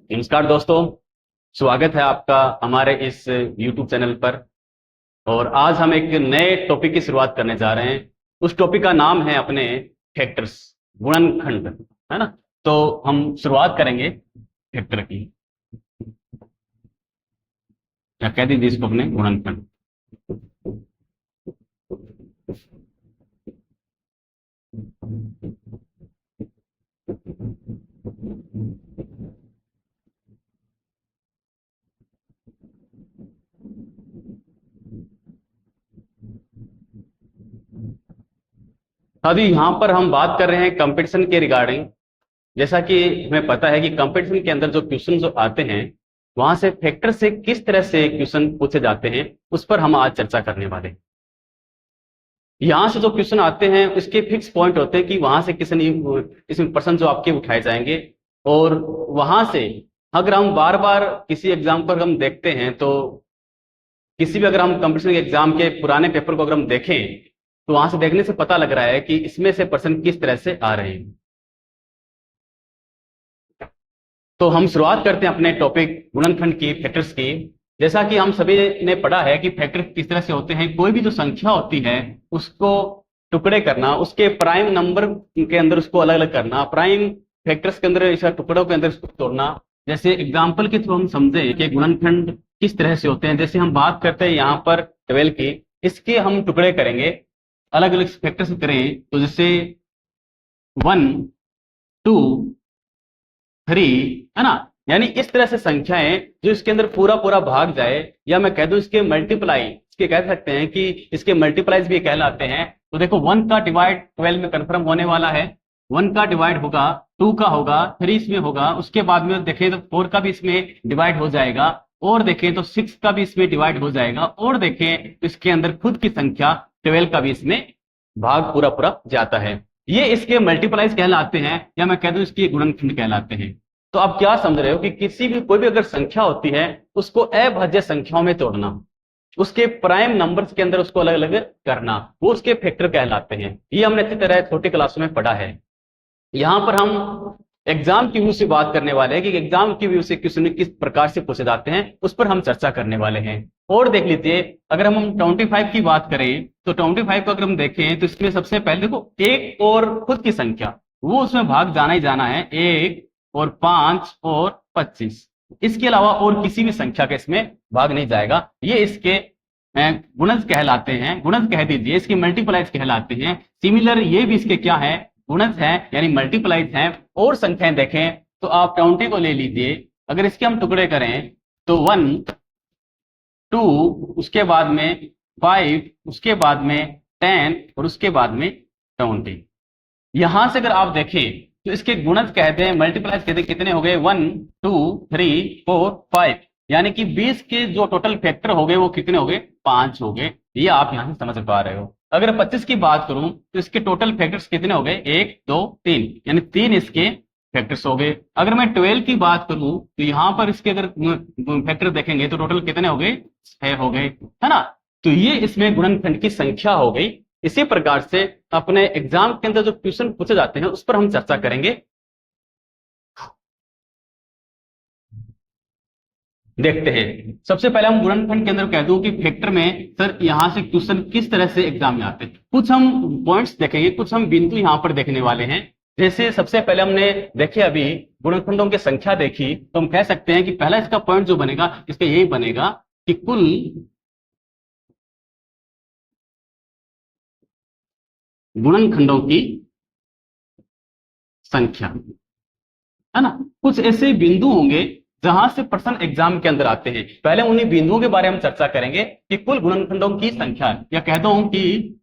नमस्कार दोस्तों, स्वागत है आपका हमारे इस YouTube चैनल पर। और आज हम एक नए टॉपिक की शुरुआत करने जा रहे हैं। उस टॉपिक का नाम है अपने फैक्टर्स, गुणनखंड, है ना। तो हम शुरुआत करेंगे फैक्टर की, या कह दीजिए इसको अपने गुणनखंड। अभी यहाँ पर हम बात कर रहे हैं कंपटीशन के रिगार्डिंग। जैसा कि हमें पता है कि कंपटीशन के अंदर जो क्वेश्चन जो आते हैं, वहां से फैक्टर से किस तरह से क्वेश्चन पूछे जाते हैं, उस पर हम आज चर्चा करने वाले हैं। यहां से जो क्वेश्चन आते हैं उसके फिक्स पॉइंट होते हैं कि वहां से किसी इसमें प्रश्न जो आपके उठाए जाएंगे। और वहां से अगर हम बार बार किसी एग्जाम पर हम देखते हैं, तो किसी भी अगर हम कंपटीशन के एग्जाम के पुराने पेपर को अगर हम देखें, तो वहां से देखने से पता लग रहा है कि इसमें से प्रश्न किस तरह से आ रहे हैं। तो हम शुरुआत करते हैं अपने टॉपिक गुणनखंड की, फैक्टर्स की। जैसा कि हम सभी ने पढ़ा है कि फैक्टर किस तरह से होते हैं। कोई भी जो संख्या होती है उसको टुकड़े करना, उसके प्राइम नंबर के अंदर उसको अलग अलग करना, प्राइम फैक्टर्स के अंदर ऐसा टुकड़ों के अंदर उसको तोड़ना। जैसे एग्जाम्पल के थ्रू हम समझे कि गुणनखंड किस तरह से होते हैं। जैसे हम बात करते हैं यहाँ पर 12 की, इसके हम टुकड़े करेंगे, अलग अलग फैक्टर्स करें। तो जैसे 1, 2, 3, है ना। यानी इस तरह से संख्याएं जो इसके अंदर पूरा पूरा भाग जाए, या मैं कह दूं इसके मल्टीप्लाई, इसके कह सकते हैं कि इसके मल्टीप्लाइज भी कहलाते हैं। तो देखो 1 का डिवाइड 12 में कंफर्म होने वाला है। 1 का डिवाइड होगा, 2 का होगा, 3 इसमें होगा। उसके बाद में देखें तो 4 का भी इसमें डिवाइड हो जाएगा, और देखें तो 6 का भी इसमें डिवाइड हो जाएगा, और देखें तो इसके अंदर खुद की संख्या 12 का भी इसमें भाग पूरा पूरा जाता है। ये इसके मल्टीप्लाइज कहलाते हैं, या मैं कह दूं इसके गुणनखंड कहलाते हैं। तो आप क्या समझ रहे हो कि किसी भी कोई भी अगर संख्या होती है उसको अभाज्य संख्याओं में तोड़ना, उसके प्राइम नंबर्स के अंदर उसको अलग अलग करना, वो उसके फैक्टर कहलाते हैं। ये हमने अच्छी तरह छोटी क्लासों में पढ़ा है। यहां पर हम एग्जाम की व्यू से बात करने वाले हैं कि एग्जाम की व्यू से क्वेश्चन किस प्रकार से पूछे जाते हैं, उस पर हम चर्चा करने वाले हैं। और देख लीजिए, अगर हम 25 की बात करें तो 25 को अगर हम देखें तो इसमें सबसे पहले देखो एक और खुद की संख्या, वो उसमें भाग जाना ही जाना है। 1 और 5 और 25, इसके अलावा और किसी भी संख्या का इसमें भाग नहीं जाएगा। ये इसके गुणज कहलाते हैं, गुणज कह दीजिए, इसके मल्टीप्लाइज कहलाते हैं। सिमिलर ये भी इसके क्या है, गुणज है, यानी मल्टीप्लाइज है। और संख्याएं देखें तो आप 20 को ले लीजिए, अगर इसके हम टुकड़े करें तो 1, 2, उसके बाद में 5, उसके बाद में 10, और उसके बाद में 20। यहां से अगर आप देखें तो इसके गुणज कहते हैं, मल्टीप्लाइज कहते हैं, कितने हो गए, 1, 2, 3, 4, 5। यानी कि 20 के जो टोटल फैक्टर हो गए वो कितने हो गए, 5 हो गए। ये आप यहां से समझ पा रहे हो। अगर 25 की बात करूं तो इसके टोटल फैक्टर्स कितने हो गए, 1, 2, 3, यानी 3 इसके फैक्टर्स हो गए। अगर मैं 12 की बात करूं तो यहां पर इसके अगर फैक्टर देखेंगे तो टोटल कितने हो गए, 6 हो गए, है ना। तो ये इसमें गुणनखंड की संख्या हो गई। इसी प्रकार से अपने एग्जाम के अंदर जो क्वेश्चन पूछे जाते हैं उस पर हम चर्चा करेंगे। देखते हैं, सबसे पहले हम गुणनखंड के अंदर कह दूं कि फैक्टर में सर यहां से क्वेश्चन किस तरह से एग्जाम में आते हैं। कुछ हम पॉइंट्स देखेंगे, कुछ हम बिंदु यहां पर देखने वाले हैं। जैसे सबसे पहले हमने देखे अभी गुणनखंडों की संख्या देखी, तो हम कह सकते हैं कि पहला इसका पॉइंट जो बनेगा, इसका यही बनेगा कि कुल गुणनखंडों की संख्या, है ना। कुछ ऐसे बिंदु होंगे जहां से प्रश्न एग्जाम के अंदर आते हैं। पहले उन्हीं बिंदुओं के बारे में चर्चा करेंगे कि कुल गुणनखंडों की संख्या, या कहता हूं कि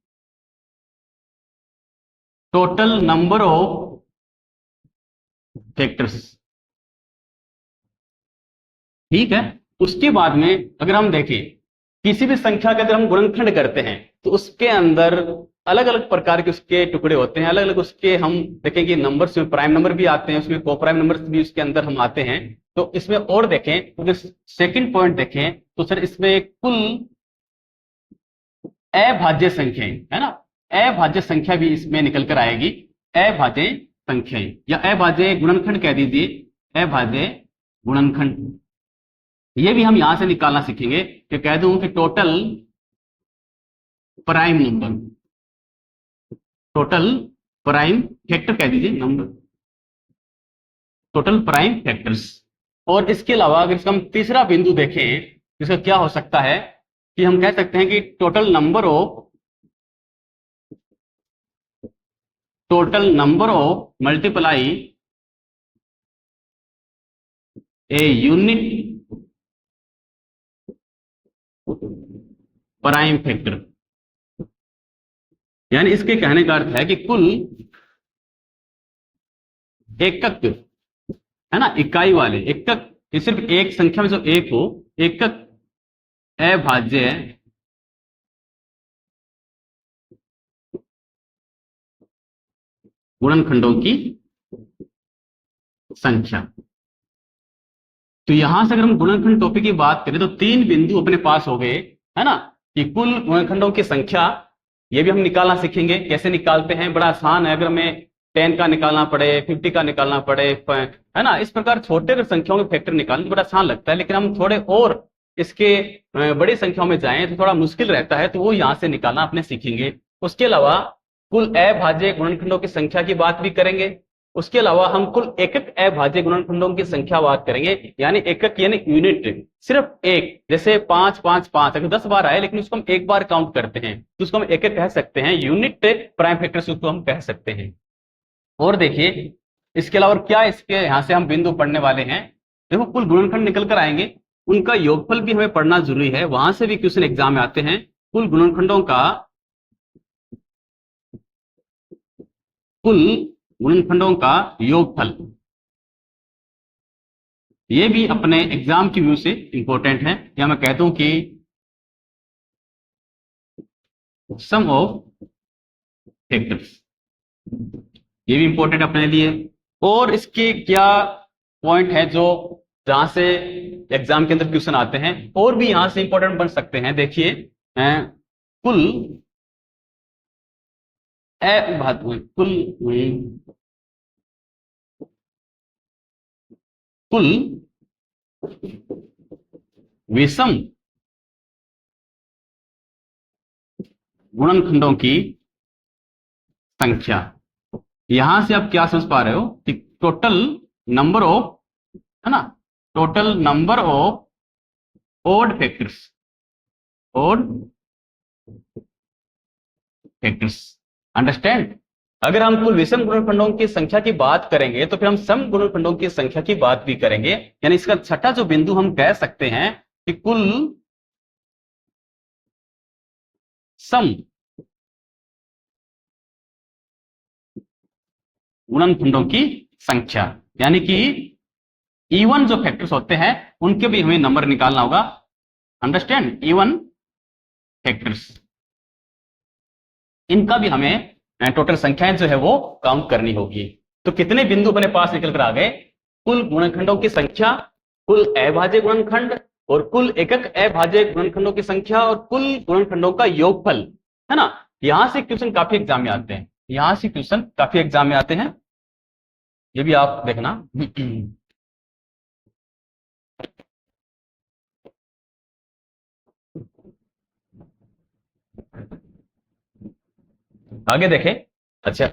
टोटल नंबर ऑफ फैक्टर्स, ठीक है। उसके बाद में अगर हम देखें किसी भी संख्या का अगर हम गुणनखंड करते हैं तो उसके अंदर अलग अलग प्रकार के उसके टुकड़े होते हैं, अलग अलग उसके हम देखेंगे नंबर्स में प्राइम नंबर भी आते हैं, उसमें को प्राइम नंबर्स भी उसके अंदर हम आते हैं। तो इसमें और देखें, अगर सेकंड पॉइंट देखें तो सर इसमें कुल अभाज्य संख्याएं, है ना, अभाज्य संख्या भी इसमें निकल कर आएगी। अभाज्य संख्याएं या अभाज्य गुणनखंड कह दीजिए, अभाज्य गुणनखंड, ये भी हम यहां से निकालना सीखेंगे कि कह दूं कि total prime number, total prime factor कह दीजिए नंबर, टोटल प्राइम फैक्टर्स। और इसके अलावा अगर इसका हम तीसरा बिंदु देखें, इसका क्या हो सकता है कि हम कह सकते हैं कि total number of multiply a unit prime factor, यानी इसके कहने का अर्थ है कि कुल एकक, है ना, इकाई वाले एकक, ये सिर्फ एक संख्या में जो एक हो, एकक अभाज्य गुणनखंडों की संख्या। तो यहां से अगर हम गुणनखंड टॉपिक की बात करें तो तीन बिंदु अपने पास हो गए, है ना, कि कुल गुणनखंडों की संख्या, ये भी हम निकालना सीखेंगे कैसे निकालते हैं, बड़ा आसान है। अगर हमें 10 का निकालना पड़े, 50 का निकालना पड़े, है ना, इस प्रकार छोटे अगर संख्याओं के फैक्टर निकालने तो बड़ा आसान लगता है, लेकिन हम थोड़े और इसके बड़ी संख्याओं में जाएं तो थोड़ा मुश्किल रहता है, तो वो यहां से निकालना अपने सीखेंगे। उसके अलावा कुल अभाज्य गुणनखंडों की संख्या की बात भी करेंगे। उसके अलावा हम कुल एकक अभाज्य गुणनखंडों की संख्या बात करेंगे, यानी एकक यानी यूनिट, सिर्फ एक, जैसे 5 5 5 अगर 10 बार आए लेकिन उसको हम एक बार काउंट करते हैं तो उसको हम एकक कह सकते हैं, यूनिट प्राइम फैक्टर्स उसको हम कह सकते हैं। और देखिए इसके अलावा क्या इसके यहां से हम बिंदु पढ़ने वाले हैं, देखो कुल गुणनखंड निकल कर आएंगे, उनका योगफल भी हमें पढ़ना जरूरी है, वहां से भी क्वेश्चन एग्जाम में आते हैं। कुल गुणनखंडों का, कुल गुणनखंडों का योगफल, ये भी अपने एग्जाम की व्यू से इंपॉर्टेंट है, या मैं कहता हूं कि सम ऑफ फैक्टर्स, ये भी इंपॉर्टेंट अपने लिए। और इसके क्या पॉइंट है जो जहां से एग्जाम के अंदर क्वेश्चन आते हैं और भी यहां से इंपॉर्टेंट बन सकते हैं, देखिए कुल कुल विषम गुणनखंडों की संख्या। यहां से आप क्या समझ पा रहे हो कि टोटल नंबर ऑफ, है ना, total number of odd factors, odd factors, understand. अगर हम कुल विषम गुणनखंडों की संख्या की बात करेंगे तो फिर हम सम गुणनखंडों की संख्या की बात भी करेंगे, यानी इसका छठा जो बिंदु हम कह सकते हैं कि कुल सम गुणनखंडों की संख्या, यानी कि इवन जो फैक्टर्स होते हैं उनके भी हमें नंबर निकालना होगा, अंडरस्टैंड, इवन फैक्टर्स, इनका भी हमें टोटल संख्याएं जो है वो काउंट करनी होगी। तो कितने बिंदु अपने पास निकल कर आ गए, कुल गुणनखंडों की संख्या, कुल अभाज्य गुणनखंड, और कुल एकक अभाज्य गुणनखंडों की संख्या, और कुल गुणनखंडों का योगफल, है ना। यहां से क्वेश्चन काफी एग्जाम में आते हैं, यहां से क्वेश्चन काफी एग्जाम में आते हैं, ये भी आप देखना। आगे देखें। अच्छा,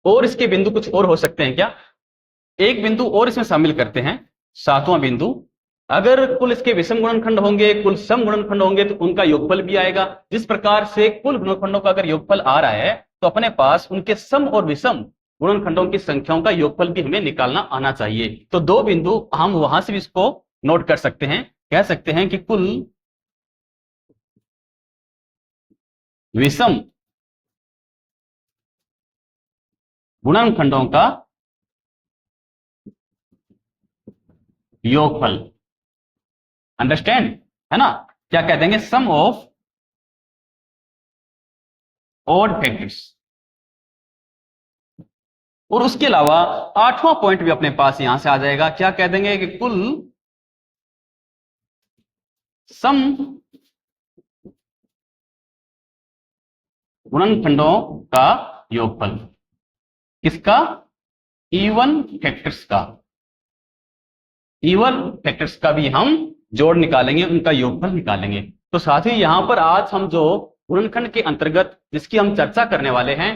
और इसके बिंदु कुछ और हो सकते हैं क्या, एक बिंदु और इसमें शामिल करते हैं, सातवां बिंदु, अगर कुल इसके विषम गुणनखंड होंगे, कुल सम गुणनखंड होंगे तो उनका योगफल भी आएगा। जिस प्रकार से कुल गुणनखंडों का अगर योगफल आ रहा है तो अपने पास उनके सम और विषम गुणनखंडों की संख्याओं का योगफल भी हमें निकालना आना चाहिए। तो दो बिंदु हम वहां से भी इसको नोट कर सकते हैं, कह सकते हैं कि कुल विषम गुणनखंडों का योगफल, अंडरस्टैंड, है ना, क्या कह देंगे, सम ऑफ ऑड फैक्टर्स। और उसके अलावा आठवां पॉइंट भी अपने पास यहां से आ जाएगा, क्या कह देंगे कि कुल सम गुणनखंडों का योगफल, किसका, इवन फैक्टर्स का, इवन फैक्टर्स का भी हम जोड़ निकालेंगे, उनका योगफल निकालेंगे। तो साथ ही यहां पर आज हम जो गुणनखंड के अंतर्गत जिसकी हम चर्चा करने वाले हैं,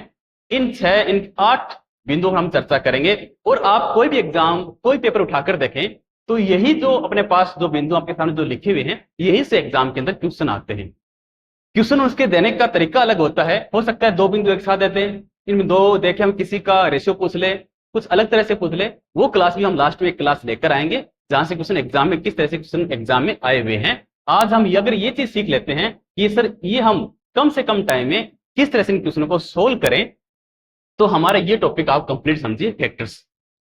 इन 8 बिंदु हम चर्चा करेंगे। और आप कोई भी एग्जाम, कोई पेपर उठाकर देखें तो यही जो अपने पास जो बिंदु आपके सामने जो लिखे हुए हैं, यही से एग्जाम के अंदर क्वेश्चन आते हैं। क्वेश्चन उसके देने का तरीका अलग होता है। हो सकता है 2 बिंदु एक साथ देते हैं, इनमें 2 देखे हम किसी का रेशियो पूछ ले, कुछ अलग तरह से पूछ ले, वो क्लास भी हम लास्ट में एक क्लास लेकर आएंगे जहां से क्वेश्चन एग्जाम में किस तरह से क्वेश्चन एग्जाम में आए हुए हैं। आज हम अगर ये चीज सीख लेते हैं कि सर ये हम कम से कम टाइम में किस तरह से इन क्वेश्चनों को सोल्व करें, तो हमारा ये टॉपिक आप कंप्लीट समझिए, फैक्टर्स।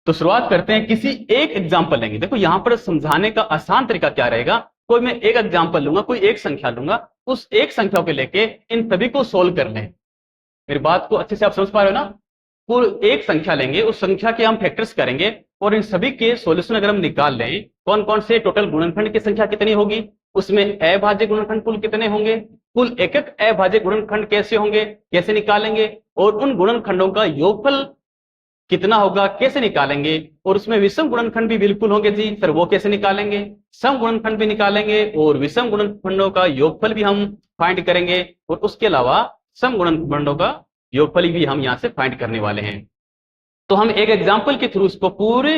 तो शुरुआत करते हैं, किसी एक एग्जाम्पल लेंगे। देखो यहां पर समझाने का आसान तरीका क्या रहेगा, कोई मैं एक एग्जाम्पल लूंगा, कोई एक संख्या लूंगा, उस एक संख्या को लेके इन सभी को सोल्व कर लें। मेरी बात को अच्छे से आप समझ पा रहे हो ना। कोई एक संख्या लेंगे, उस संख्या के हम फैक्टर्स करेंगे और इन सभी के सॉल्यूशन अगर हम निकाल लें, कौन कौन से टोटल गुणनखंड की संख्या कितनी होगी, उसमें अभाज्य गुणनखंड कुल कितने होंगे, कुल एक एक अभाज्य गुणनखंड कैसे होंगे, कैसे निकालेंगे, और उन गुणनखंडों का योगफल कितना होगा, कैसे निकालेंगे, और उसमें विषम गुणनखंड भी बिल्कुल होंगे जी सर, वो कैसे निकालेंगे, सम गुणनखंड भी निकालेंगे और विषम गुणनखंडों का योगफल भी हम फाइंड करेंगे, और उसके अलावा सम गुणनखंडों का योगफल भी हम यहां से फाइंड करने वाले हैं। तो हम एक एग्जाम्पल के थ्रू इसको पूरे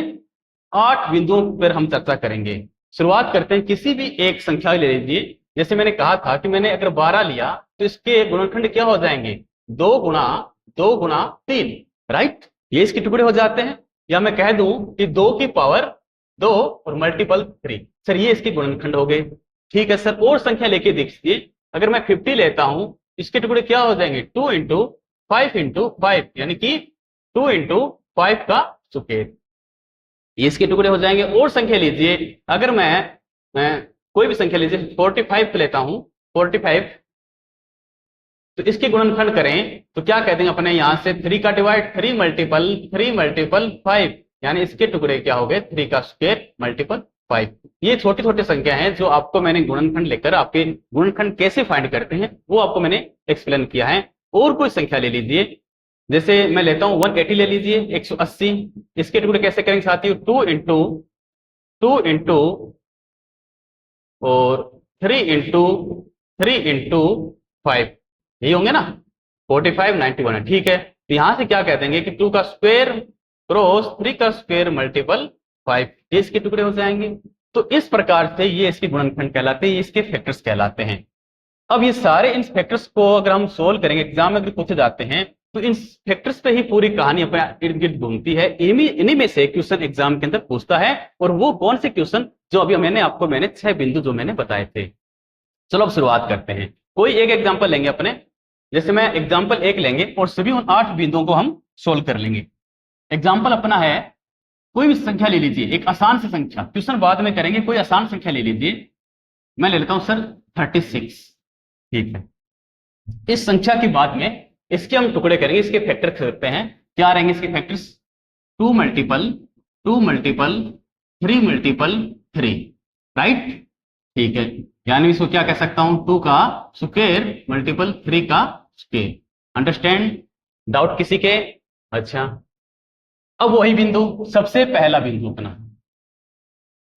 8 बिंदुओं पर हम चर्चा करेंगे। शुरुआत करते हैं, किसी भी एक संख्या ले लीजिए। जैसे मैंने कहा था कि मैंने अगर 12 लिया तो इसके गुणनखंड क्या हो जाएंगे, 2 गुणा 2 गुणा 3, राइट। ये इसके टुकड़े हो जाते हैं। या मैं कह दूं कि 2 की पावर 2 और मल्टीपल 3, सर ये इसके गुणनखंड हो गए। ठीक है सर, और संख्या लेके देखिए, अगर मैं 50 लेता हूं, इसके टुकड़े क्या हो जाएंगे, 2 इंटू 5 इंटू 5, यानी कि 2 इंटू 5 का स्क्वायर, ये इसके टुकड़े हो जाएंगे। और संख्या लीजिए, अगर मैं कोई भी संख्या लीजिए, 45 लेता हूं, 45, तो इसके गुणनखंड करें तो क्या कह देंगे अपने यहां से, 3 का डिवाइड 3 मल्टीपल 5, यानी इसके टुकड़े क्या हो गए, 3 का स्क्वायर मल्टीपल 5। ये छोटी छोटी संख्या हैं जो आपको मैंने गुणनखंड लेकर आपके गुणनखंड कैसे फाइंड करते हैं वो आपको मैंने एक्सप्लेन किया है। और कोई संख्या ले लीजिए, जैसे मैं लेता हूं 180 ले लीजिए, 180, इसके टुकड़े कैसे करेंगे साथियों, 2 इंटू और 3 इंटू 5, यही होंगे ना, 45 91 है। ठीक है, तो यहां से क्या कह देंगे कि 2 का स्क्वायर क्रॉस 3 का स्क्वायर मल्टीपल 5, ये इसके टुकड़े हो जाएंगे। तो इस प्रकार से ये इसके गुणनखंड कहलाते हैं, ये इसके फैक्टर्स कहलाते हैं। अब ये सारे इन फैक्टर्स को अगर हम सोल्व करेंगे, एग्जाम में अगर पूछे जाते हैं, तो इन फैक्टर्स पे ही पूरी कहानी अपने इर्द गिर्द घूमती है। इन्हीं में से क्वेश्चन एग्जाम के अंदर पूछता है, और वो कौन से क्वेश्चन, जो अभी मैंने 6 बिंदु जो मैंने बताए थे। चलो अब शुरुआत करते हैं, कोई एक एग्जाम्पल लेंगे अपने, जैसे मैं एग्जाम्पल 1 लेंगे और सभी उन 8 बिंदुओं को हम सोल्व कर लेंगे। एग्जाम्पल अपना है, कोई भी संख्या ले लीजिए, एक आसान सी संख्या, क्वेश्चन बाद में करेंगे, कोई आसान संख्या ले लीजिए। मैं ले लेता हूं सर 36, ठीक है। इस संख्या के बाद में इसके हम टुकड़े करेंगे, इसके फैक्टर करते हैं, क्या रहेंगे इसके फैक्टर्स, 2 मल्टीपल 3 मल्टीपल 3, राइट। ठीक है, यानी इसको क्या कह सकता हूं, 2 का स्क्वायर मल्टीपल 3 का स्क्वायर। अंडरस्टैंड, डाउट किसी के? अच्छा, अब वही बिंदु, सबसे पहला बिंदु अपना,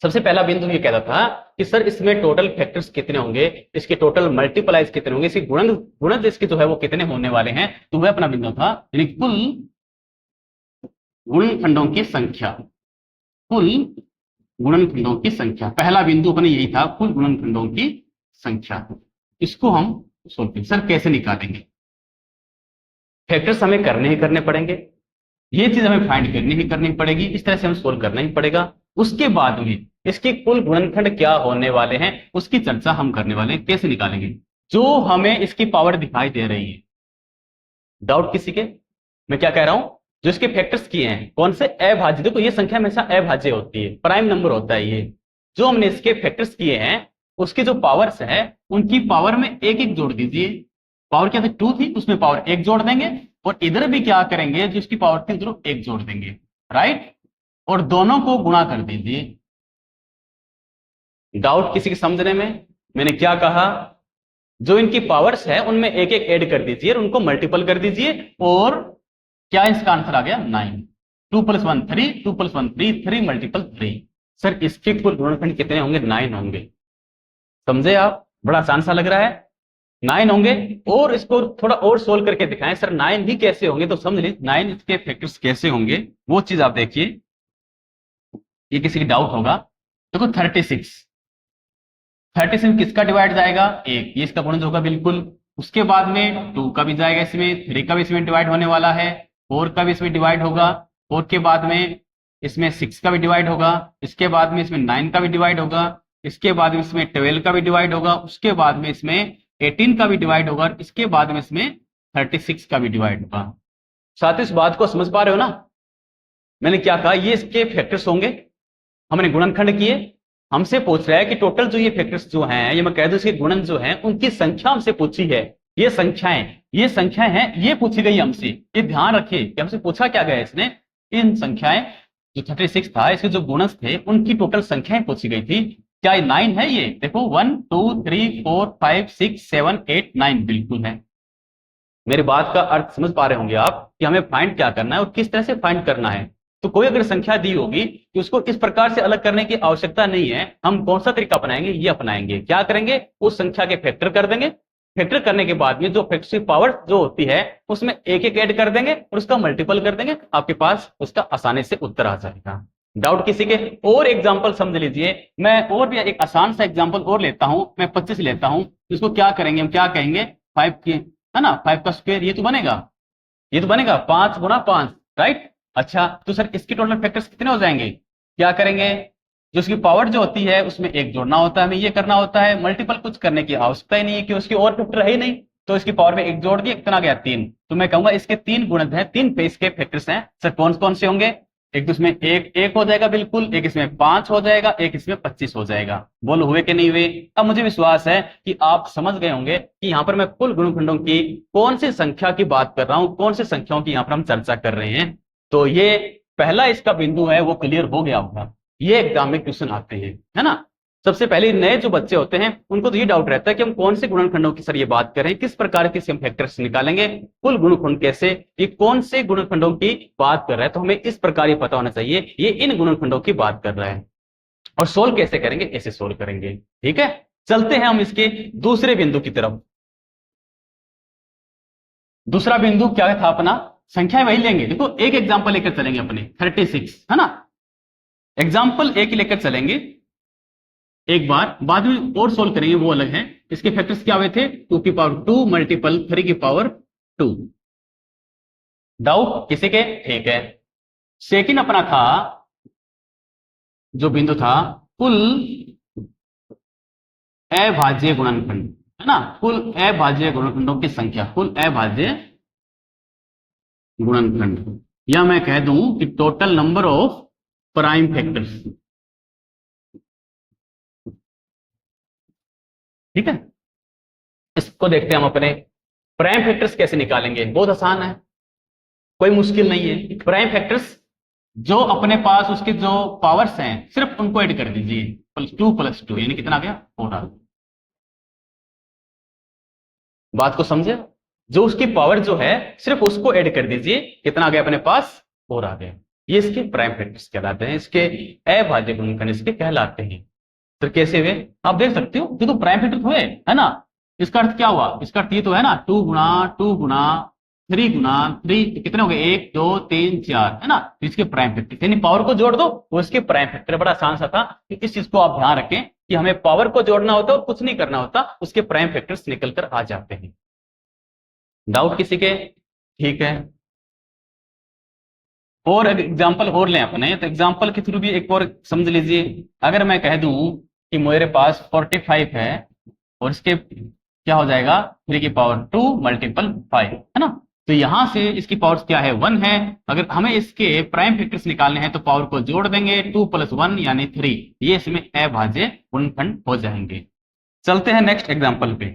सबसे पहला बिंदु ये कहता था कि सर इसमें टोटल फैक्टर्स कितने होंगे, इसके टोटल मल्टीप्लाइज कितने होंगे, इसके गुणन इसके जो है वो कितने होने वाले हैं। तो वह अपना बिंदु था, यानी कुल गुणनखंडों की संख्या, कुल गुणनखंडों की संख्या। पहला बिंदु अपने यही था, कुल गुणनखंडों की संख्या। इसको हम सोल्व करेंगे, सर कैसे निकालेंगे, फैक्टर्स हमें करने ही करने पड़ेंगे, ये चीज हमें फाइंड करनी ही करनी पड़ेगी, इस तरह से हम सोल्व करना ही पड़ेगा। उसके बाद में इसके कुल गुणनखंड क्या होने वाले हैं उसकी चर्चा हम करने वाले हैं, कैसे निकालेंगे, जो हमें इसकी पावर दिखाई दे रही है। डाउट किसी के? मैं क्या कह रहा हूं, जो इसके फैक्टर्स किए हैं, कौन से अभाज्य, देखो ये संख्या हमेशा अभाज्य होती है, प्राइम नंबर होता है ये। जो हमने इसके फैक्टर्स किए हैं उसकी जो पावर्स है उनकी पावर में एक एक जोड़ दीजिए। पावर क्या थी, 2 थी, उसमें पावर 1 जोड़ देंगे, और इधर भी क्या करेंगे, जो इसकी पावर थी उधर 1 जोड़ देंगे, राइट, और दोनों को गुणा कर दीजिए। डाउट किसी के समझने में? मैंने क्या कहा, जो इनकी पावर्स है उनमें एक एक ऐड कर दीजिए और उनको मल्टीपल कर दीजिए, और क्या इसका आंसर आ गया 9। 2 + 1 3, 2 + 1 3, 3 मल्टीपल 3, सर इसके कुल गुणनखंड कितने होंगे? 9 होंगे। समझे आप? बड़ा आसान सा लग रहा है। 9 होंगे। और इसको थोड़ा और सोल्व करके दिखाएं सर, 9 ही कैसे होंगे? तो समझ लीजिए 9 इसके फैक्टर्स कैसे होंगे, वो चीज आप देखिए। ये किसी की डाउट होगा। देखो 36, 36 किसका डिवाइड जाएगा? एक, ये इसका गुणज होगा बिल्कुल। उसके बाद में 2 का भी जाएगा इसमें, 3 का भी इसमें डिवाइड होने वाला है, 4 का भी इसमें डिवाइड होगा, 4 के बाद में इसमें 6 का भी डिवाइड होगा, इसके बाद में इसमें 9 का भी डिवाइड होगा, इसके बाद में इसमें 12 का भी डिवाइड होगा, उसके बाद में इसमें 18 का भी डिवाइड होगा, और इसके बाद में इसमें 36 का भी डिवाइड होगा। साथ इस बात को समझ पा रहे हो ना? मैंने क्या कहा, ये इसके फैक्टर्स होंगे। हमने गुणनखंड किए, हमसे पूछ रहा है कि टोटल जो ये फैक्टर्स जो हैं, ये मैं कह दूं इसके गुणन जो हैं, उनकी संख्या हमसे पूछी है। ये संख्याएं हैं, ये पूछी गई हमसे। ये ध्यान रखिए कि हमसे पूछा क्या गया इसने, इन संख्याएं जो 36 था, इसके जो गुणज थे उनकी टोटल संख्याएं पूछी गई थी। क्या ये 9 है? ये देखो 1 2 3 4 5 6 7 8 9 बिल्कुल है। मेरी बात का अर्थ समझ पा रहे होंगे आप कि हमें फाइंड क्या करना है और किस तरह से फाइंड करना है। तो कोई अगर संख्या दी होगी कि उसको इस प्रकार से अलग करने की आवश्यकता नहीं है, हम कौन सा तरीका अपनाएंगे? ये अपनाएंगे। क्या करेंगे? उस संख्या के फैक्टर कर देंगे। फैक्टर करने के बाद में जो फैक्टर की पावर जो होती है उसमें एक एक ऐड कर देंगे और उसका मल्टीपल कर देंगे, आपके पास उसका आसानी से उत्तर आ जाएगा। डाउट किसी के? और एग्जाम्पल समझ लीजिए। मैं और भी एक आसान सा एग्जाम्पल और लेता हूं, मैं 25 लेता हूं। इसको क्या करेंगे? हम क्या कहेंगे, 5 के, है ना, 5 का स्क्वायर, ये तो बनेगा, ये तो बनेगा 5 गुना 5, राइट। अच्छा, तो सर इसके टोटल फैक्टर्स कितने हो जाएंगे? क्या करेंगे? जो उसकी पावर जो होती है उसमें एक जोड़ना होता है, हमें ये करना होता है। मल्टीपल कुछ करने की आवश्यकता ही नहीं है कि उसकी और फैक्टर है ही नहीं, तो इसकी पावर में एक जोड़ दिया, कितना गया? 3। तो मैं कहूंगा इसके 3 गुणज हैं, 3 पे इसके फैक्टर्स हैं। सर कौन कौन से होंगे? एक तो इसमें एक एक हो जाएगा बिल्कुल, एक इसमें 5 हो जाएगा, एक इसमें 25 हो जाएगा। बोलो हुए कि नहीं हुए? अब मुझे विश्वास है कि आप समझ गए होंगे कि यहां पर मैं कुल गुणनखंडों की कौन सी संख्या की बात कर रहा हूं, कौन सी संख्याओं की यहां पर हम चर्चा कर रहे हैं। तो ये पहला इसका बिंदु है वो क्लियर हो गया होगा। ये एग्जाम में क्वेश्चन आते हैं, है ना। सबसे पहले नए जो बच्चे होते हैं उनको तो ये डाउट रहता है कि हम कौन से गुणनखंडों की सर ये बात करें, किस प्रकार के हम फैक्टर्स निकालेंगे, कुल गुणनखंड कैसे, ये कौन से गुणनखंडों की बात कर रहा है। तो हमें इस प्रकार ये पता होना चाहिए ये इन गुणनखंडों की बात कर रहा है। और सोल्व कैसे करेंगे? ऐसे सोल्व करेंगे। ठीक है, चलते हैं हम इसके दूसरे बिंदु की तरफ। दूसरा बिंदु क्या था अपना? संख्या वही लेंगे। देखो एक एग्जाम्पल लेकर चलेंगे अपने, 36, है ना। एग्जाम्पल एक ही लेकर चलेंगे, एक बार बाद में और सोल्व करेंगे वो अलग है। इसके फैक्टर्स क्या हुए थे? 2 की पावर 2 मल्टीपल 3 की पावर 2। डाउट किसी के? ठीक है। सेकंड अपना था, जो बिंदु था, कुल अभाज्य गुणनखंड, है ना। कुल अभाज्य गुणनखंडों की संख्या, कुल अभाज्य गुणनखंड, या मैं कह दूं कि total number of prime factors. ठीक है, इसको देखते हैं हम अपने। प्राइम फैक्टर्स कैसे निकालेंगे? बहुत आसान है, कोई मुश्किल नहीं है। प्राइम फैक्टर्स जो अपने पास उसके जो पावर्स हैं सिर्फ उनको ऐड कर दीजिए। +2 यानी कितना आ गया? 4 आ गया। बात को समझे? जो उसकी पावर जो है सिर्फ उसको ऐड कर दीजिए, कितना आ गया अपने पास? 4 आ गया। ये इसके प्राइम फैक्टर्स कहलाते हैं, इसके अभाज्य गुणनखंड इसके कहलाते हैं। तो कैसे हुए आप देख सकते हो, ये तो प्राइम फैक्टर हुए, है ना। इसका अर्थ क्या हुआ? इसका अर्थ ये तो है ना, 2 गुना 2 गुना 3 गुना 3, कितने हो गए? 1 2 3 4, है ना। तो इसके प्राइम फैक्टर यानी पावर को जोड़ दो वो इसके प्राइम फैक्टर। बड़ा आसान सा था कि इस चीज को आप ध्यान रखें कि हमें पावर को जोड़ना होता है और कुछ नहीं करना होता, उसके प्राइम फैक्टर्स निकल कर आ जाते हैं। डाउट किसी के? ठीक है, और एग्जाम्पल और लें अपने, तो एग्जाम्पल के थ्रू भी एक और समझ लीजिए। अगर मैं कह दूं कि मेरे पास 45 है और इसके क्या हो जाएगा? 3 की पावर 2 मल्टीपल 5, है ना। तो यहां से इसकी पावर्स क्या है? 1 है। अगर हमें इसके प्राइम फैक्टर्स निकालने हैं तो पावर को जोड़ देंगे, 2 + 1 यानी 3। ये इसमें अभाज्य गुणनखंड हो जाएंगे। चलते हैं नेक्स्ट एग्जाम्पल पे,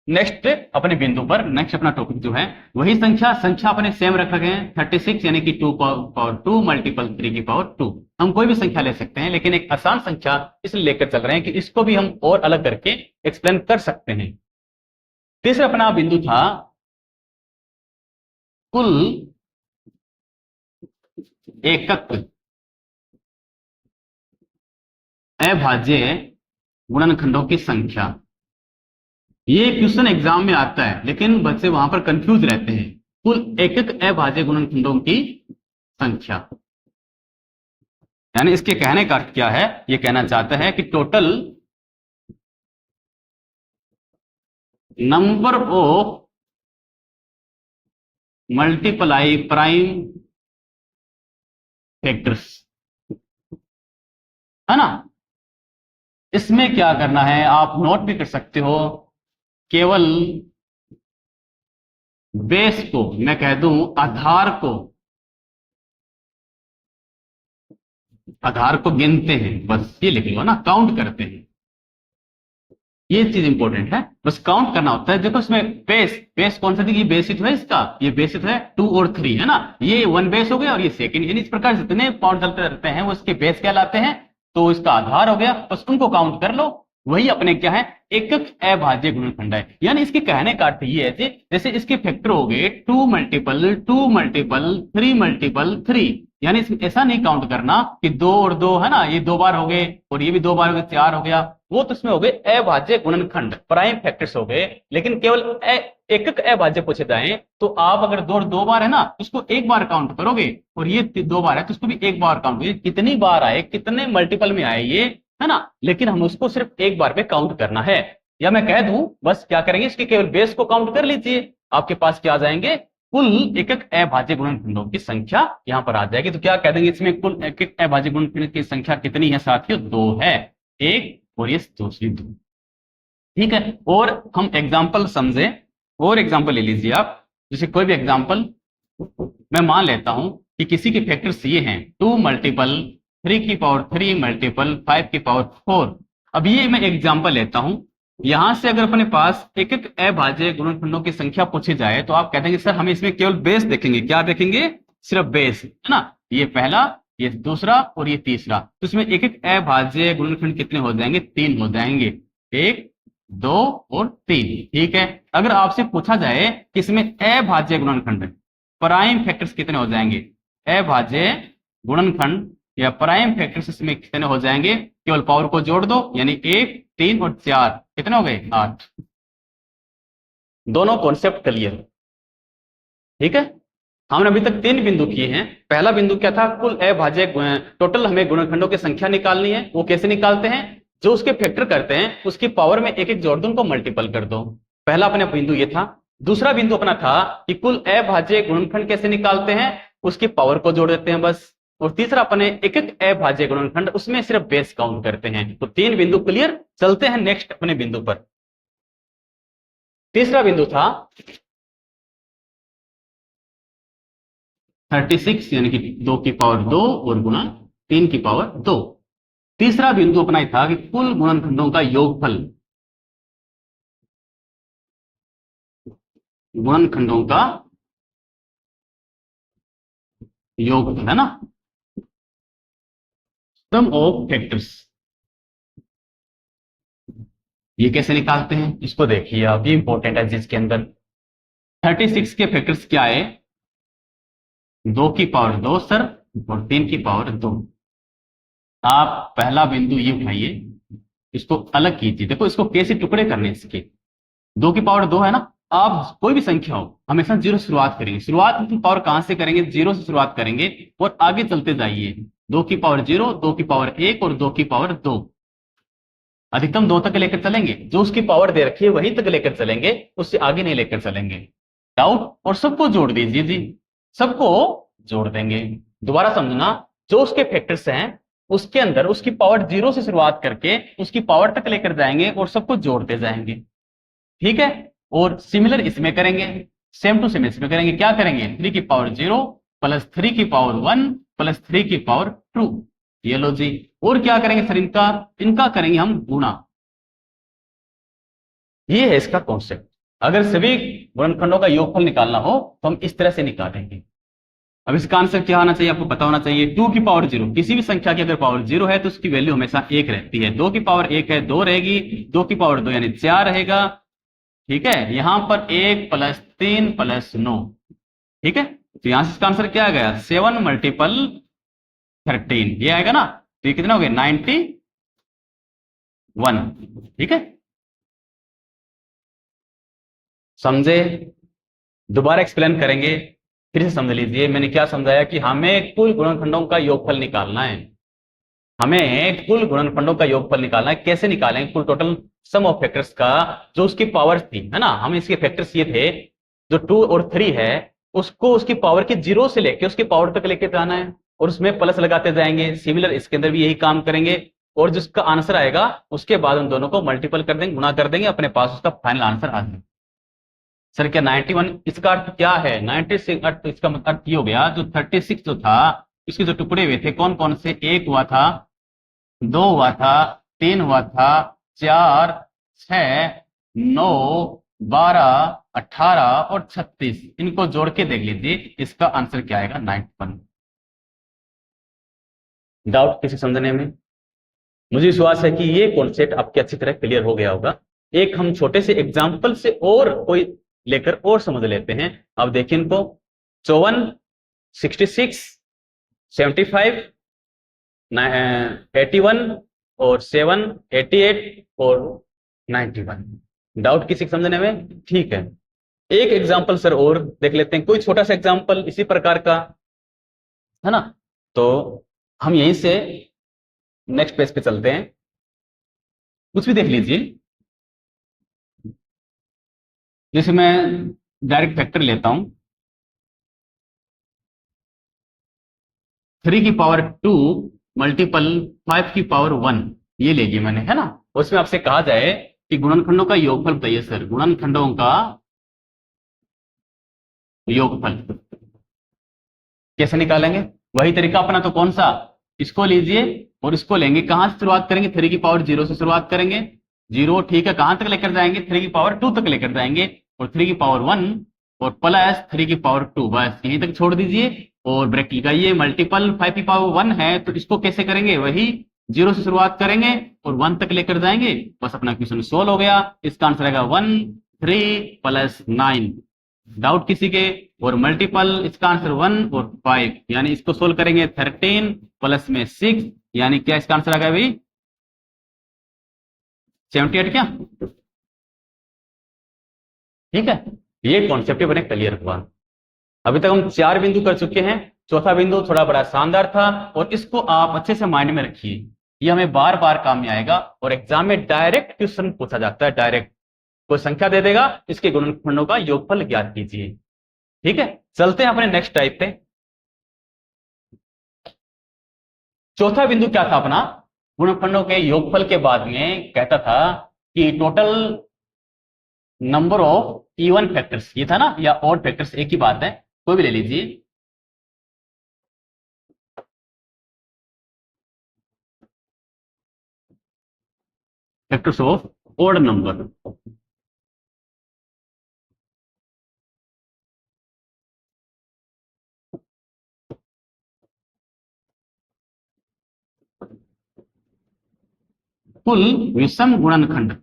नेक्स्ट अपने बिंदु पर। नेक्स्ट अपना टॉपिक जो है वही संख्या अपने सेम रख रखे हैं, 36 यानी कि 2 पावर 2 मल्टीपल 3 की पावर 2। हम कोई भी संख्या ले सकते हैं, लेकिन एक आसान संख्या इसलिए लेकर चल रहे हैं कि इसको भी हम और अलग करके एक्सप्लेन कर सकते हैं। तीसरा अपना बिंदु था कुल एकक अभाज्य गुणनखंडों की संख्या। ये क्वेश्चन एग्जाम में आता है, लेकिन बच्चे वहां पर कंफ्यूज रहते हैं। कुल एकक अभाज्य गुणनखंडों की संख्या, यानी इसके कहने का अर्थ क्या है? ये कहना चाहता है कि total number of multiply prime factors, है ना। इसमें क्या करना है, आप नोट भी कर सकते हो। केवल बेस को, मैं कह दूं आधार को गिनते हैं, बस ये लिख लो ना, काउंट करते हैं। ये चीज इंपॉर्टेंट है, बस काउंट करना होता है। देखो इसमें बेस कौन सा थी? ये बेस है इसका, ये बेस है 2 और 3, है ना। ये 1 बेस हो गया और ये सेकंड, यानी इस प्रकार जितने पार्ट चलते रहते हैं वो इसके बेस कहलाते हैं। तो इसका आधार हो गया, बस उनको काउंट कर लो। वही अपने क्या है? एकक अभाज्य गुणनखंड है। यानी इसके कहने का अर्थ ये है, जैसे इसके फैक्टर हो गए 2 मल्टीपल 2 मल्टीपल 3 मल्टीपल 3, यानी ऐसा नहीं काउंट करना कि 2 और 2, है ना, ये 2 बार हो गए और ये भी 2 बार हो गए, 4 हो गया। वो तो इसमें हो गए अभाज्य गुणनखंड, प्राइम फैक्टर्स हो गए। लेकिन केवल एकक अभाज्य पूछे जाए तो आप अगर 2 बार है ना, उसको एक बार काउंट करोगे, और ये 2 बार है तो उसको भी एक बार काउंट करोगे। कितनी बार आए, कितने मल्टीपल में आए ये, है ना। लेकिन हम उसको सिर्फ एक बार में काउंट करना है। या मैं कह दूं, बस क्या करेंगे, इसके केवल बेस को काउंट कर लीजिए, आपके पास क्या आ जाएंगे? कुल एकक अभाज्य गुणनखंडों की संख्या यहां पर आ जाएगी। तो क्या कह देंगे इसमें? कुल एकक अभाज्य गुणनखंड की संख्या कितनी है साथियों? 2 है, एक और ये दूसरी 2। ठीक है, और हम एग्जाम्पल समझे, और एग्जाम्पल ले लीजिए आप। जैसे कोई भी एग्जाम्पल मैं मान लेता हूं कि किसी के फैक्टर्स ये हैं 2 मल्टीपल 3 की पावर 3 मल्टीपल 5 की पावर 4। अब ये मैं एग्जाम्पल लेता हूं। यहां से अगर अपने पास एकक अभाज्य गुणनखंडों की संख्या पूछी जाए तो आप कहते हैं कि सर हम इसमें केवल बेस देखेंगे। क्या देखेंगे? सिर्फ बेस, है ना। ये पहला, ये दूसरा और ये तीसरा। तो इसमें एकक अभाज्य गुणनखंड कितने हो जाएंगे? 3 हो जाएंगे, 1 2 और 3। ठीक है, अगर आपसे पूछा जाए कि इसमें अभाज्य गुणनखंड प्राइम फैक्टर्स कितने हो जाएंगे? अभाज्य गुणनखंड या प्राइम फैक्टर्स इसमें कितने हो जाएंगे? केवल पावर को जोड़ दो, यानी 1 3 और 4 कितने हो गए? 8। दोनों कॉन्सेप्ट क्लियर, ठीक है। हमने अभी तक 3 बिंदु किए हैं। पहला बिंदु क्या था? कुल अभाज्य, टोटल हमें गुणनखंडों की संख्या निकालनी है। वो कैसे निकालते हैं? जो उसके फैक्टर करते हैं उसकी पावर में एक एक जोड़ दो, उनको मल्टीपल कर दो। पहला अपना बिंदु ये था। दूसरा बिंदु अपना था कि कुल अभाज्य गुणनखंड कैसे निकालते हैं? उसकी पावर को जोड़ देते हैं बस। और तीसरा अपने एकक अभाज्य गुणनखंड, उसमें सिर्फ बेस काउंट करते हैं। तो 3 बिंदु क्लियर। चलते हैं नेक्स्ट अपने बिंदु पर। तीसरा बिंदु था 36, यानी कि 2 की पावर 2 और गुणा 3 की पावर 2। तीसरा बिंदु अपना ही था कि कुल गुणनखंडों का योगफल, गुणनखंडों का योगफल, है ना, सम ऑफ फैक्टर्स। ये कैसे निकालते हैं इसको देखिए आप, ये इंपॉर्टेंट है। जिसके अंदर 36 के फैक्टर्स क्या है? 2 की पावर 2 सर और 3 की पावर 2। आप पहला बिंदु ये उठाइए, इसको अलग कीजिए। देखो इसको कैसे टुकड़े करने इसके। 2 की पावर 2 है ना। आप कोई भी संख्या हो हमेशा 0 से शुरुआत करेंगे। शुरुआत की पावर कहां से करेंगे? 0 से शुरुआत करेंगे और आगे चलते जाइए। 2 की पावर 0, 2 की पावर 1 और 2 की पावर 2। अधिकतम 2 तक लेकर चलेंगे। जो उसकी पावर दे रखी है वहीं तक लेकर चलेंगे, उससे आगे नहीं लेकर चलेंगे। डाउट? और सबको जोड़ दीजिए जी, सबको जोड़ देंगे। दोबारा समझना, जो उसके फैक्टर्स हैं उसके अंदर उसकी पावर 0 से शुरुआत करके उसकी पावर तक लेकर जाएंगे और सबको जोड़ते जाएंगे। ठीक है, और सिमिलर इसमें करेंगे, सेम टू सेम इसमें करेंगे। क्या करेंगे? 3 की पावर 0 प्लस 3 की पावर 1 प्लस 3 की पावर 2। ये लो जी। और क्या करेंगे सर? इनका करेंगे हम गुणा। ये है इसका कॉन्सेप्ट। अगर सभी गुणनखंडों का योगफल निकालना हो तो हम इस तरह से निकालेंगे। अब इसका आंसर क्या होना चाहिए? आपको पता होना चाहिए 2 की पावर 0। किसी भी संख्या की अगर पावर 0 है तो उसकी वैल्यू हमेशा 1 रहती है। 2 की पावर 1 है, 2 रहेगी। 2 की पावर 2 यानी 4 रहेगा। ठीक है, यहां पर 1 प्लस 3 प्लस 9। ठीक है, तो यहां से इसका आंसर क्या आ गया? 7 मल्टीपल 13, ये आएगा ना। तो ये कितना हो गया? 90 1। ठीक है, समझे? दोबारा एक्सप्लेन करेंगे, फिर से समझ लीजिए। मैंने क्या समझाया कि हमें कुल गुणनखंडों का योगफल निकालना है। हमें कुल गुणनखंडों का योगफल निकालना है। कैसे निकालेंगे? कुल टोटल सम ऑफ फैक्टर्स का जो उसकी पावर थी, है ना। हम इसके फैक्टर्स ये थे, जो 2 और 3 है उसको उसकी पावर के 0 से लेके उसकी पावर तक लेके जाना है और उसमें प्लस लगाते जाएंगे। सिमिलर इसके अंदर भी यही काम करेंगे और जिसका आंसर आएगा उसके बाद उन दोनों को मल्टीपल कर देंगे, गुणा कर देंगे, अपने पास उसका फाइनल आंसर आ जाएगा। सर क्या 91 इसका अर्थ क्या है? 96 अर्थ, इसका मतलब अर्थ ये हो गया, जो 36 जो था इसके जो टुकड़े हुए थे कौन कौन से? 1 हुआ था, 2 हुआ था, 3 हुआ था, 4, 6, 9, 12, 18 और 36, इनको जोड़ के देख लीजिए, इसका आंसर क्या आएगा? 91। डाउट किसी समझने में? मुझे विश्वास है कि ये कॉन्सेप्ट आपके अच्छी तरह क्लियर हो गया होगा। एक हम छोटे से एग्जाम्पल से और कोई लेकर और समझ लेते हैं। अब देखिए इनको, 54, 66, 75, 81 और 7, 88 और 91। डाउट किसी को समझने में? ठीक है, एक एग्जाम्पल सर और देख लेते हैं, कोई छोटा सा एग्जाम्पल इसी प्रकार का, है ना। तो हम यहीं से नेक्स्ट पेज पे चलते हैं। कुछ भी देख लीजिए, जैसे मैं डायरेक्ट फैक्टर लेता हूं, 3 की पावर 2 मल्टीपल 5 की पावर 1, ये ले ली मैंने, है ना। उसमें आपसे कहा जाए कि गुणनखंडों का योगफल बताइए सर, गुणनखंडों का योगफल कैसे निकालेंगे? वही तरीका अपना तो कौन सा? इसको लीजिए और इसको लेंगे। कहां से शुरुआत करेंगे? 3 की पावर 0 से शुरुआत करेंगे। 0 ठीक है, कहां तक लेकर जाएंगे? 3 की पावर 2 तक लेकर जाएंगे और 3 की पावर 1 और प्लस 3 की पावर 2, बस यहीं तक छोड़ दीजिए और ब्रैकेट लगाइए। मल्टीपल 5 की पावर 1 है तो इसको कैसे करेंगे? वही 0 से शुरुआत करेंगे और 1 तक लेकर जाएंगे, बस अपना क्वेश्चन सोल्व हो गया। इसका आंसर आएगा 1, 3 प्लस 9। डाउट किसी के? और मल्टीपल इसका आंसर 1 और 5, यानी इसको सोल्व करेंगे 13 प्लस में 6, यानी क्या इसका आंसर आ गया भाई? 78 क्या? ठीक है, ये कॉन्सेप्ट बने क्लियर हुआ। अभी तक हम 4 बिंदु कर चुके हैं, चौथा बिंदु थोड़ा बड़ा शानदार था और इसको आप अच्छे से माइंड में रखिए, ये हमें बार बार काम में आएगा और एग्जाम में डायरेक्ट क्वेश्चन पूछा जाता है। डायरेक्ट कोई संख्या दे देगा, इसके गुणनखंडों का योगफल ज्ञात कीजिए। ठीक है, चलते हैं अपने नेक्स्ट टाइप पे। चौथा बिंदु क्या था अपना? गुणनखंडों के योगफल के बाद में कहता था कि total number of even factors, ये था ना, या ऑड फैक्टर्स, एक ही बात है, कोई भी ले लीजिए। फैक्टर्स ऑफ ऑड नंबर, कुल विषम गुणनखंड,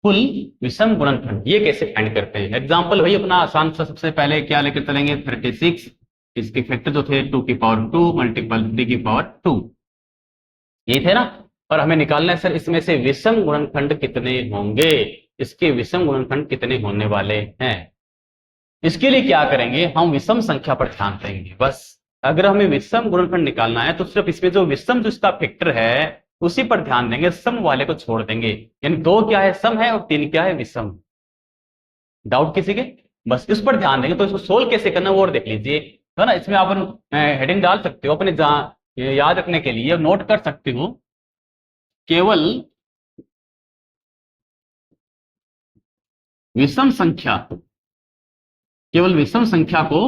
कुल विषम गुणनखंड ये कैसे फाइंड करते हैं? एग्जांपल भाई अपना आसान सा, सबसे पहले क्या लेकर चलेंगे? 36, इसके फैक्टर जो थे 2 की पावर 2 मल्टीपल 3 की पावर 2, ये थे ना। और हमें निकालना है सर इसमें से विषम गुणनखंड कितने होंगे, इसके विषम गुणनखंड कितने होने वाले हैं। इसके लिए क्या करेंगे? हम विषम संख्या पर ध्यान देंगे बस। अगर हमें विषम गुणनखंड निकालना है तो सिर्फ इसमें जो विषम जो इसका फैक्टर है उसी पर ध्यान देंगे, सम वाले को छोड़ देंगे। यानी 2 क्या है? सम है, और 3 क्या है? विषम। डाउट किसी के? बस इस पर ध्यान देंगे। तो इसको सोल्व कैसे करना वो और देख लीजिए, है ना। इसमें आप हेडिंग डाल सकते हो अपने याद रखने के लिए, नोट कर सकते हो। केवल विषम संख्या, केवल विषम संख्या को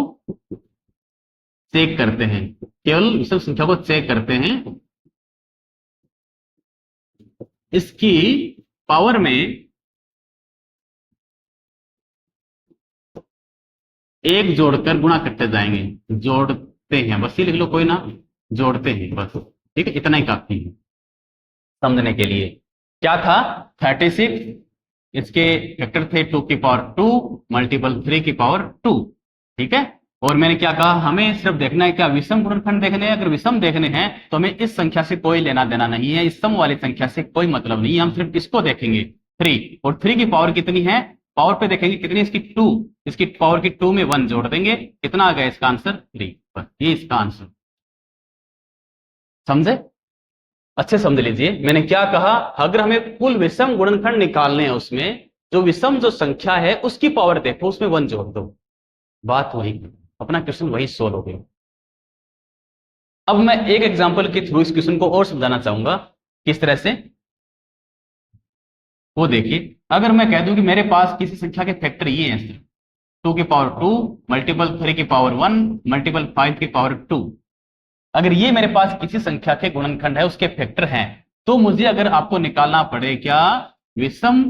चेक करते हैं, केवल विषम संख्या को चेक करते हैं। इसकी पावर में एक जोड़कर गुणा करते जाएंगे, जोड़ते हैं, बस ये लिख लो, कोई ना, जोड़ते हैं बस। ठीक है, इतना ही काफी है समझने के लिए। क्या था? 36, इसके फैक्टर थे 2 की पावर 2 मल्टीपल 3 की पावर 2। ठीक है, और मैंने क्या कहा, हमें सिर्फ देखना है क्या, विषम गुणनखंड देखने हैं। अगर विषम देखने हैं तो हमें इस संख्या से कोई लेना देना नहीं है, इस सम वाली संख्या से कोई मतलब नहीं है, हम सिर्फ इसको देखेंगे 3। और 3 की पावर कितनी है, पावर पे देखेंगे कितनी, इसकी 2, इसकी पावर की 2 में 1 जोड़ देंगे, कितना आ गया इसका आंसर 3। ये इसका आंसर, समझे, अच्छे समझ लीजिए मैंने क्या कहा। अगर हमें कुल विषम गुणनखंड निकालने हैं, उसमें जो विषम जो संख्या है उसकी पावर देखो, उसमें 1 जोड़ दो, बात वही, अपना क्वेश्चन वही सोल्व हो गया। अब मैं एक एग्जांपल के थ्रू इस क्वेश्चन को और समझाना चाहूंगा किस तरह से, वो देखिए। अगर मैं कह दूं कि मेरे पास किसी संख्या के फैक्टर ये हैं, 2 की पावर 2 मल्टीपल 3 की पावर 1 मल्टीपल 5 की पावर 2, अगर ये मेरे पास किसी संख्या के गुणनखंड है, उसके फैक्टर हैं, तो मुझे अगर आपको निकालना पड़े क्या, विषम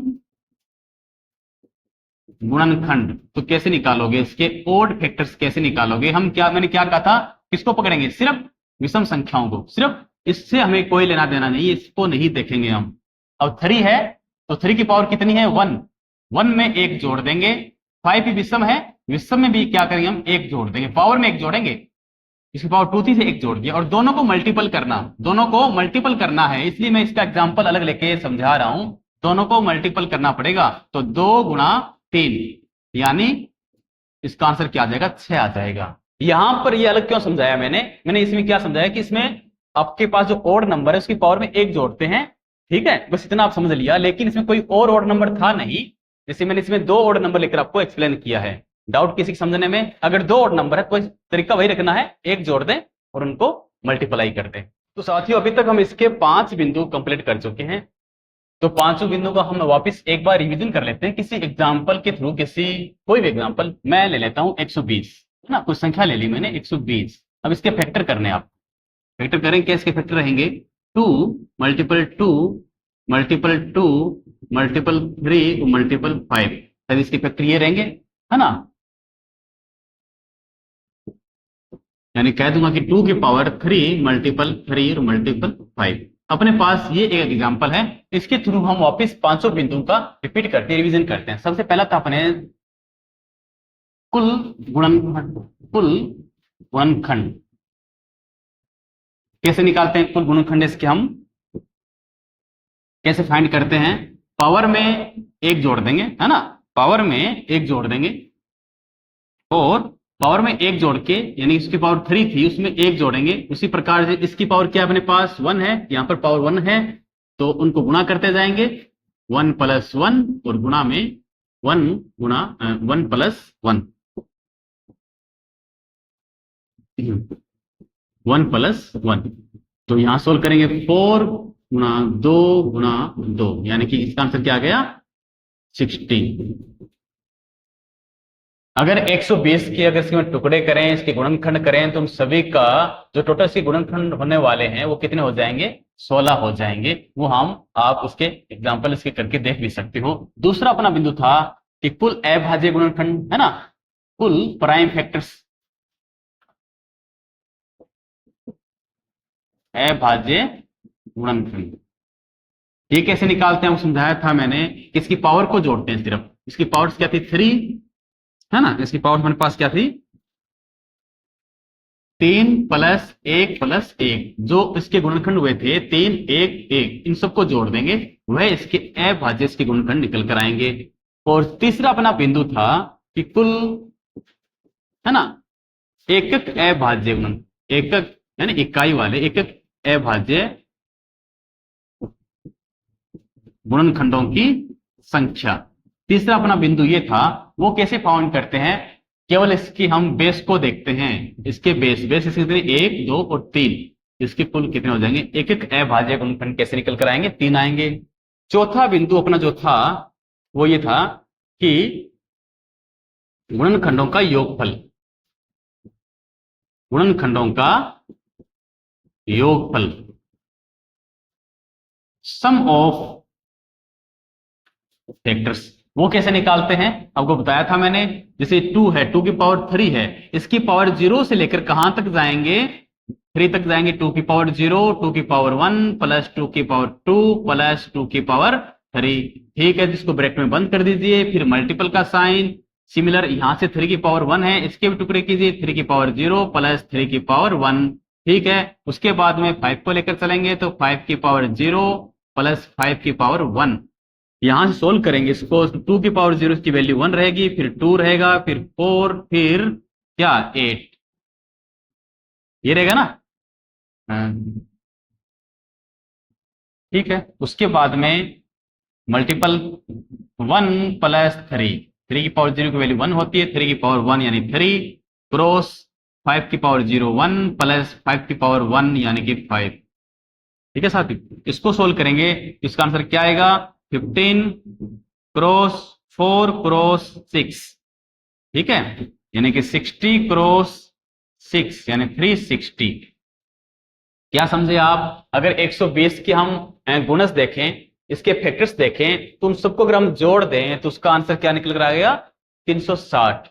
गुणनखंड, तो कैसे निकालोगे, इसके ओड फैक्टर्स कैसे निकालोगे। हम क्या, मैंने क्या कहा था, किसको पकड़ेंगे, सिर्फ विषम संख्याओं को, सिर्फ इससे हमें कोई लेना देना नहीं, इसको नहीं देखेंगे हम। अब 3 है तो 3 की पावर कितनी है 1, 1 में 1 जोड़ देंगे। 5 भी विषम है, विषम में भी क्या करेंगे हम 1 जोड़ देंगे, पावर में 1 जोड़ेंगे, इसकी पावर 2 थी से 1 जोड़ दिया, और दोनों को मल्टीपल करना, दोनों को मल्टीपल करना है, इसलिए मैं इसका एग्जांपल अलग लेके समझा रहा हूं। दोनों को मल्टीपल करना पड़ेगा, तो 2 गुणा 3, यानी इसका आंसर क्या आ जाएगा, 6 आ जाएगा। यहां पर ये अलग क्यों समझाया मैंने इसमें क्या समझाया कि इसमें आपके पास जो ओड नंबर है उसकी पावर में 1 जोड़ते हैं, ठीक है, बस इतना आप समझ लिया। लेकिन इसमें कोई और ओड नंबर था नहीं, जैसे मैंने इसमें 2 ओड नंबर लेकर आपको एक्सप्लेन किया है। डाउट किसी समझने में, अगर 2 ओड नंबर है तो तरीका वही रखना है, 1 जोड़ दें और उनको मल्टीप्लाई कर दें। तो साथियों अभी तक हम इसके 5 बिंदु कंप्लीट कर चुके हैं। तो 5 बिंदु को हम वापस एक बार रिवीजन कर लेते हैं किसी एग्जांपल के थ्रू, किसी कोई भी एग्जांपल मैं ले लेता हूं 120, है ना, कुछ संख्या ले ली मैंने 120। अब इसके फैक्टर करने, आप फैक्टर करेंगे, क्या इसके फैक्टर रहेंगे 2 मल्टीपल 2 मल्टीपल 2 मल्टीपल 3 मल्टीपल 5, तब इसके फैक्टर ये रहेंगे, है ना। यानी कह दूंगा कि 2 की पावर 3 मल्टीपल 3 और मल्टीपल 5। अपने पास ये एक एग्जांपल है, इसके थ्रू हम वापस 500 बिंदु का रिपीट करते हैं, रिवीजन करते हैं। सबसे पहला था अपने कुल गुणनखंड कैसे निकालते हैं, कुल गुणनखंड इसके हम कैसे फाइंड करते हैं, पावर में 1 जोड़ देंगे, है ना, पावर में 1 जोड़ देंगे, और पावर में 1 जोड़ के, यानी इसकी पावर 3 थी उसमें 1 जोड़ेंगे। उसी प्रकार से इसकी पावर क्या अपने पास 1 है, यहां पर पावर 1 है, तो उनको गुणा करते जाएंगे, 1 प्लस 1 और गुणा में 1 गुणा 1 प्लस 1, 1 प्लस 1, तो यहां सोल्व करेंगे 4 गुणा 2 गुणा 2, यानी कि इसका आंसर क्या आ गया 16। अगर 120 के अगर इसके टुकड़े करें, इसके गुणनखंड करें, तो हम सभी का जो टोटल इसके गुणनखंड होने वाले हैं वो कितने हो जाएंगे, 16 हो जाएंगे। वो हम आप उसके एग्जांपल इसके करके देख भी सकते हो। दूसरा अपना बिंदु था कि कुल अभाज्य गुणनखंड, है ना, कुल प्राइम फैक्टर्स, अभाज्य गुणनखंड ये कैसे निकालते हैं वो समझाया था मैंने। इसकी पावर को जोड़ते हैं, सिर्फ इसकी पावर क्या थी 3, है ना, इसकी पावर हमारे पास क्या थी 3 प्लस 1 प्लस 1, जो इसके गुणनखंड हुए थे 3 1 1, इन सबको जोड़ देंगे, वह इसके अभाज्य इसके गुणनखंड निकल कर आएंगे। और तीसरा अपना बिंदु था कि कुल, है ना, एकक अभाज्य गुणन, एकक यानी इकाई वाले एकक अभाज्य गुणनखंडों की संख्या। तीसरा अपना बिंदु ये था, वो कैसे फाउंड करते हैं, केवल इसकी हम बेस को देखते हैं, इसके बेस इसके कितने 1 2 और 3, इसके कुल कितने हो जाएंगे, एक एक अभाज्य गुणनखंड कैसे निकल कर आएंगे, 3 आएंगे। चौथा बिंदु अपना जो था वो ये था कि गुणनखंडों का योगफल, गुणनखंडों का योगफल, सम ऑफ फैक्टर्स, वो कैसे निकालते हैं आपको बताया था मैंने। जैसे 2 है, 2 की पावर 3 है, इसकी पावर 0 से लेकर कहां तक जाएंगे, 3 तक जाएंगे, 2 की पावर 0 2 की पावर 1 प्लस 2 की पावर 2 प्लस 2 की पावर 3, ठीक है, जिसको ब्रैकेट में बंद कर दीजिए, फिर मल्टीपल का साइन, सिमिलर यहाँ से 3 की पावर 1 है, इसके भी टुकड़े कीजिए, 3 की पावर 0 प्लस 3 की पावर 1। ठीक है, उसके बाद में 5 को लेकर चलेंगे तो 5 की पावर 0 प्लस 5 की पावर 1। यहां से सोल्व करेंगे इसको, 2 की पावर 0 की वैल्यू 1 रहेगी, फिर 2 रहेगा, फिर 4, फिर क्या 8, ये रहेगा ना। हाँ, ठीक है। उसके बाद में मल्टीपल 1 प्लस 3 की पावर 0 की वैल्यू 1 होती है, 3 की पावर 1 यानी 3 क्रॉस 5 की पावर 0 1 प्लस 5 की पावर 1 यानी कि 5। ठीक है साथी, इसको सोल्व करेंगे, इसका आंसर क्या आएगा 15 क्रॉस 4 क्रॉस 6। ठीक है, यानी कि 60 क्रॉस 6 यानी 360। क्या समझे आप? अगर 120 के हम गुणज देखें, इसके फैक्टर्स देखें, तो उन सबको अगर हम जोड़ दें तो उसका आंसर क्या निकल कर आएगा 360,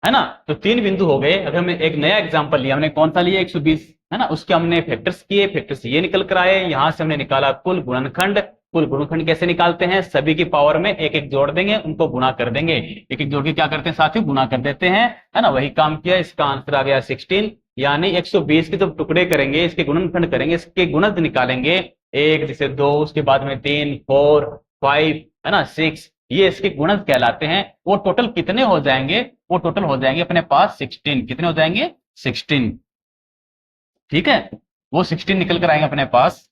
है ना। तो 3 बिंदु हो गए। अगर हमने एक नया एग्जांपल लिया, हमने कौन सा लिया 120, है ना, उसके हमने फैक्टर्स किए, फैक्टर्स ये निकल कर आए। यहां से हमने निकाला कुल गुणनखंड। कुल गुणनखंड कैसे निकालते हैं? सभी की पावर में एक एक जोड़ देंगे, उनको गुणा कर देंगे, एक एक जोड़ के क्या करते हैं साथियों, गुणा कर देते हैं, है ना। वही काम किया, इसका आंसर आ गया 16। यानी 120 के जब टुकड़े करेंगे, इसके गुणनखंड करेंगे, इसके गुणज निकालेंगे, एक जैसे 2, उसके बाद में 3 4 5, है ना 6, ये इसके गुणज कहलाते हैं। वो टोटल कितने हो जाएंगे? वो टोटल हो जाएंगे अपने पास 16। कितने हो जाएंगे? 16। ठीक है, वो 16 निकल कर आएंगे अपने पास।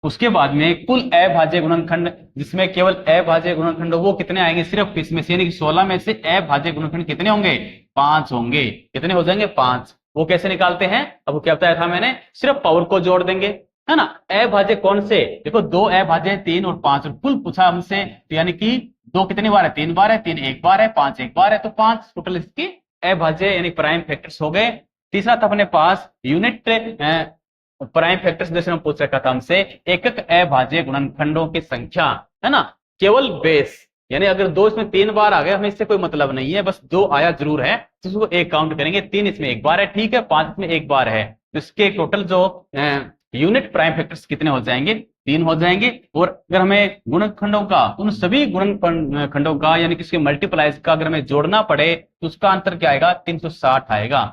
उसके बाद में कुल अभाज्य गुणनखंड, जिसमें केवल अभाज्य गुणनखंड, वो कितने आएंगे? सिर्फ इसमें से, यानी कि 16 में से अभाज्य गुणनखंड कितने होंगे? 5 होंगे। कितने हो जाएंगे? 5। वो कैसे निकालते हैं? अब वो क्या बताया था मैंने, सिर्फ पावर को जोड़ देंगे, है ना। अभाज्य कौन से? देखो 2 अभाज्य 3 और 5, और कुल पूछा हमसे, तो यानी कि 2 कितनी बार है? 3 बार है, 3 एक बार है, 5 एक बार है, तो 5 टोटल इसकी अभाज्य यानी प्राइम फैक्टर्स हो गए। तीसरा था अपने पास यूनिट प्राइम फैक्टर्स, जैसे हम पूछ रखा था हमसे, एकक अभाज्य गुणनखंडों की संख्या, है ना। केवल बेस, यानी अगर 2 इसमें 3 बार आ गए, हमें इससे कोई मतलब नहीं है, बस 2 आया जरूर है तो उसको एक काउंट करेंगे। 3 इसमें एक बार है, ठीक है, 5 इसमें एक बार है, तो इसके टोटल जो यूनिट प्राइम फैक्टर्स कितने हो जाएंगे? 3 हो जाएंगे। और अगर हमें गुणनखंडों का, उन सभी गुणनखंडों का यानी कि इसके मल्टीप्लाइज का अगर हमें जोड़ना पड़े तो उसका आंसर क्या आएगा? 360 आएगा।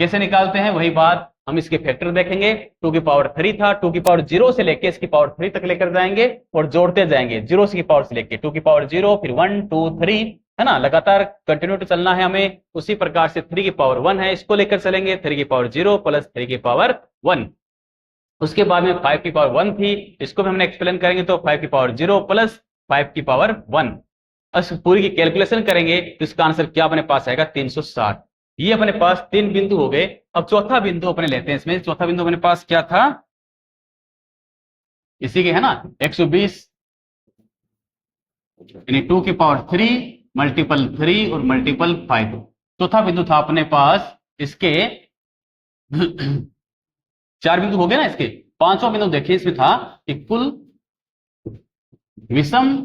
कैसे निकालते हैं? वही बात, हम इसके फैक्टर देखेंगे। 2 की पावर 3 था, 2 की पावर 0 से लेके इसकी पावर 3 तक लेकर जाएंगे और जोड़ते जाएंगे, 0 की पावर से लेके 2 की पावर 0, फिर 1 2 3, है ना, लगातार कंटिन्यू चलना है हमें। उसी प्रकार से 3 की पावर 1 है, इसको लेकर चलेंगे, 3 की पावर 0 प्लस 3 की पावर 1। उसके बाद में 5 की पावर 1 थी, इसको भी हमने एक्सप्लेन करेंगे, तो 5 की पावर 0 प्लस 5 की पावर 1। पूरी की कैलकुलेशन करेंगे तो इसका आंसर क्या अपने पास आएगा? 360। ये अपने पास 3 बिंदु हो गए। अब चौथा बिंदु अपने लेते हैं। इसमें चौथा बिंदु अपने पास क्या था? इसी के, है ना, 120 यानी 2 की पावर 3 मल्टीपल 3 और मल्टीपल 5। चौथा बिंदु था अपने पास इसके 4 बिंदु हो गए ना इसके। पांचवा बिंदु देखिए, इसमें था कि कुल विषम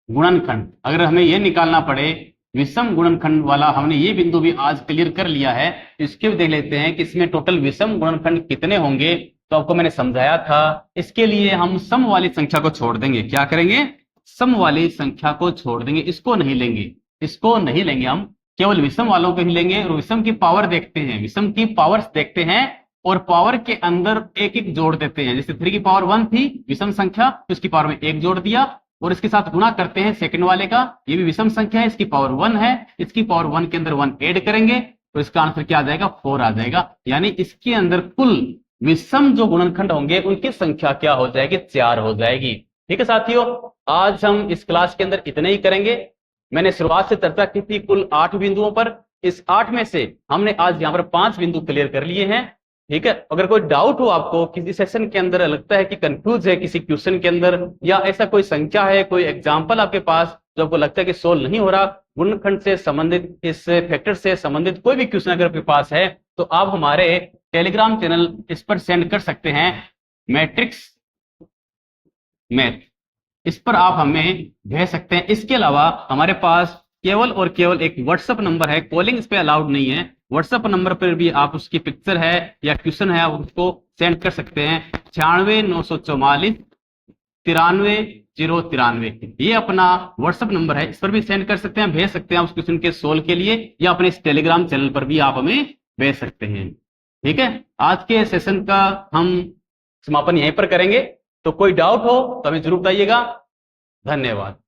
गुणनखंड, अगर हमें यह निकालना पड़े विषम गुणनखंड वाला, हमने ये बिंदु भी आज क्लियर कर लिया है। इसके भी देख लेते हैं कि इसमें टोटल विषम गुणनखंड कितने होंगे। तो आपको मैंने समझाया था, इसके लिए हम सम वाली संख्या को छोड़ देंगे। क्या करेंगे? सम वाली संख्या को छोड़ देंगे, इसको नहीं लेंगे, इसको नहीं लेंगे, हम केवल विषम वालों को ही लेंगे। और विषम की पावर देखते हैं, विषम की पावर्स देखते हैं और पावर के अंदर एक एक जोड़ देते हैं। जैसे 3 की पावर 1 थी विषम संख्या, तो इसकी पावर में एक जोड़ दिया और इसके साथ गुणा करते हैं सेकंड वाले का, ये भी विषम संख्या है, इसकी पावर 1 है, इसकी पावर 1 के अंदर 1 ऐड करेंगे तो इसका आंसर क्या आ जाएगा? 4 आ जाएगा। यानी इसके अंदर कुल विषम जो गुणनखंड होंगे उनकी संख्या क्या हो जाएगी? 4 हो जाएगी। ठीक है साथियों, आज हम इस क्लास के अंदर इतने ही करेंगे। मैंने शुरुआत से चर्चा की थी कुल 8 बिंदुओं पर, इस 8 में से हमने आज यहाँ पर 5 बिंदु क्लियर कर लिए हैं। ठीक है, अगर कोई डाउट हो आपको किसी सेशन के अंदर, लगता है कि कंफ्यूज है किसी क्वेश्चन के अंदर, या ऐसा कोई संख्या है, कोई एग्जांपल आपके पास जो आपको लगता है कि सोल्व नहीं हो रहा, गुणनखंड से संबंधित, इस फैक्टर से संबंधित कोई भी क्वेश्चन अगर आपके पास है, तो आप हमारे टेलीग्राम चैनल इस पर सेंड कर सकते हैं, मैट्रिक्स मैथ, इस पर आप हमें भेज सकते हैं। इसके अलावा हमारे पास केवल और केवल एक व्हाट्सएप नंबर है, कॉलिंग इस पे अलाउड नहीं है। व्हाट्सएप नंबर पर भी आप उसकी पिक्चर है या क्वेश्चन है, आप उसको सेंड कर सकते हैं। 96 944 93 093। ये अपना व्हाट्सएप नंबर है, इस पर भी सेंड कर सकते हैं, भेज सकते हैं उस क्वेश्चन के सोल्व के लिए, या अपने इस टेलीग्राम चैनल पर भी आप हमें भेज सकते हैं। ठीक है, आज के सेशन का हम समापन यहीं पर करेंगे। तो कोई डाउट हो तो हमें जरूर बताइएगा। धन्यवाद।